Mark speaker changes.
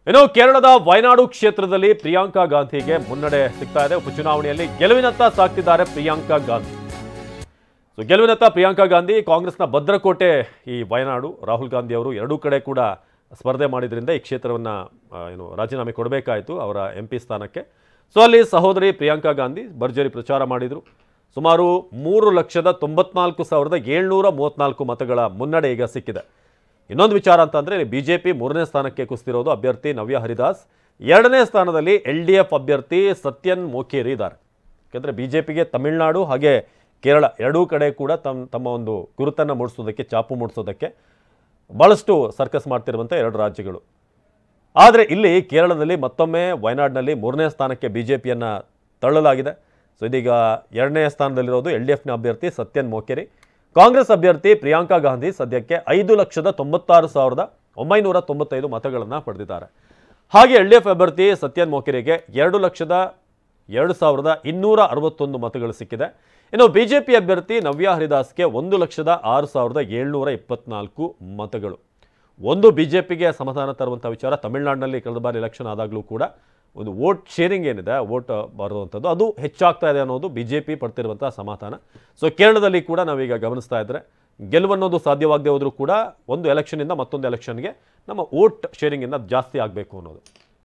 Speaker 1: ಇನ್ನು ಕೇರಳದ ವಯನಾಡು ಕ್ಷೇತ್ರದಲ್ಲಿ ಪ್ರಿಯಾಂಕಾ ಗಾಂಧಿಗೆ ಮುನ್ನಡೆ ಸಿಗ್ತಾ ಇದೆ. ಉಪಚುನಾವಣೆಯಲ್ಲಿ ಗೆಲುವಿನತ್ತ ಸಾಗ್ತಿದ್ದಾರೆ ಪ್ರಿಯಾಂಕಾ ಗಾಂಧಿ. ಗೆಲುವಿನತ್ತ ಪ್ರಿಯಾಂಕಾ ಗಾಂಧಿ ಕಾಂಗ್ರೆಸ್ನ ಭದ್ರಕೋಟೆ ಈ ವಯನಾಡು. ರಾಹುಲ್ ಗಾಂಧಿ ಅವರು ಎರಡೂ ಕಡೆ ಕೂಡ ಸ್ಪರ್ಧೆ ಮಾಡಿದ್ರಿಂದ ಈ ಕ್ಷೇತ್ರವನ್ನು ರಾಜೀನಾಮೆ ಕೊಡಬೇಕಾಯಿತು ಅವರ MP ಸ್ಥಾನಕ್ಕೆ. ಅಲ್ಲಿ ಸಹೋದರಿ ಪ್ರಿಯಾಂಕಾ ಗಾಂಧಿ ಭರ್ಜರಿ ಪ್ರಚಾರ ಮಾಡಿದರು. ಸುಮಾರು 3,94,734 ಮತಗಳ ಮುನ್ನಡೆ ಈಗ ಸಿಕ್ಕಿದೆ. ಇನ್ನೊಂದು ವಿಚಾರ ಅಂತಂದರೆ BJP 3ನೇ ಸ್ಥಾನಕ್ಕೆ ಕುಸಿದಿರೋದು ಅಭ್ಯರ್ಥಿ ನವ್ಯಾ ಹರಿದಾಸ್. 2ನೇ ಸ್ಥಾನದಲ್ಲಿ LDF ಅಭ್ಯರ್ಥಿ ಸತ್ಯನ್ ಮೋಕೇರಿ ಇದ್ದಾರೆ. ಯಾಕೆಂದರೆ BJPಗೆ ತಮಿಳುನಾಡು ಹಾಗೆ ಕೇರಳ ಎರಡೂ ಕಡೆ ಕೂಡ ತಮ್ಮ ಒಂದು ಗುರುತನ್ನು ಮೂಡಿಸೋದಕ್ಕೆ, ಚಾಪು ಮೂಡಿಸೋದಕ್ಕೆ ಭಾಳಷ್ಟು ಸರ್ಕಸ್ ಮಾಡ್ತಿರುವಂಥ ಎರಡು ರಾಜ್ಯಗಳು. ಆದರೆ ಇಲ್ಲಿ ಕೇರಳದಲ್ಲಿ ಮತ್ತೊಮ್ಮೆ ವಯನಾಡಿನಲ್ಲಿ 3ನೇ ಸ್ಥಾನಕ್ಕೆ BJPಯನ್ನು ತಳ್ಳಲಾಗಿದೆ. ಇದೀಗ 2ನೇ ಸ್ಥಾನದಲ್ಲಿರೋದು LDFನ ಅಭ್ಯರ್ಥಿ ಸತ್ಯನ್ ಮೋಕೇರಿ. ಕಾಂಗ್ರೆಸ್ ಅಭ್ಯರ್ಥಿ ಪ್ರಿಯಾಂಕಾ ಗಾಂಧಿ ಸದ್ಯಕ್ಕೆ 5,96,995 ಮತಗಳನ್ನು ಪಡೆದಿದ್ದಾರೆ. ಹಾಗೆ LDF ಅಭ್ಯರ್ಥಿ ಸತ್ಯನ್ ಮೋಕೇರಿಗೆ 2,02,261 ಮತಗಳು ಸಿಕ್ಕಿದೆ. ಇನ್ನು BJP ಅಭ್ಯರ್ಥಿ ನವ್ಯಾ ಹರಿದಾಸ್ಗೆ 1,06,724 ಮತಗಳು. ಒಂದು BJPಗೆ ಸಮಾಧಾನ ತರುವಂಥ ವಿಚಾರ, ತಮಿಳುನಾಡಿನಲ್ಲಿ ಕಳೆದ ಬಾರಿ ಎಲೆಕ್ಷನ್ ಆದಾಗಲೂ ಕೂಡ ಒಂದು ವೋಟ್ ಶೇರಿಂಗ್ ಏನಿದೆ, ವೋಟ್ ಬರುವಂಥದ್ದು ಅದು ಹೆಚ್ಚಾಗ್ತಾ ಇದೆ ಅನ್ನೋದು BJP ಪಡ್ತಿರುವಂಥ ಸಮಾಧಾನ. ಕೇರಳದಲ್ಲಿ ಕೂಡ ನಾವೀಗ ಗಮನಿಸ್ತಾ ಇದ್ದರೆ ಗೆಲುವನ್ನೋದು ಸಾಧ್ಯವಾಗದೆ ಹೋದರೂ ಕೂಡ ಒಂದು ಎಲೆಕ್ಷನಿಂದ ಮತ್ತೊಂದು ಎಲೆಕ್ಷನ್ಗೆ ನಮ್ಮ ವೋಟ್ ಶೇರಿಂಗ್ ಜಾಸ್ತಿ ಆಗಬೇಕು ಅನ್ನೋದು.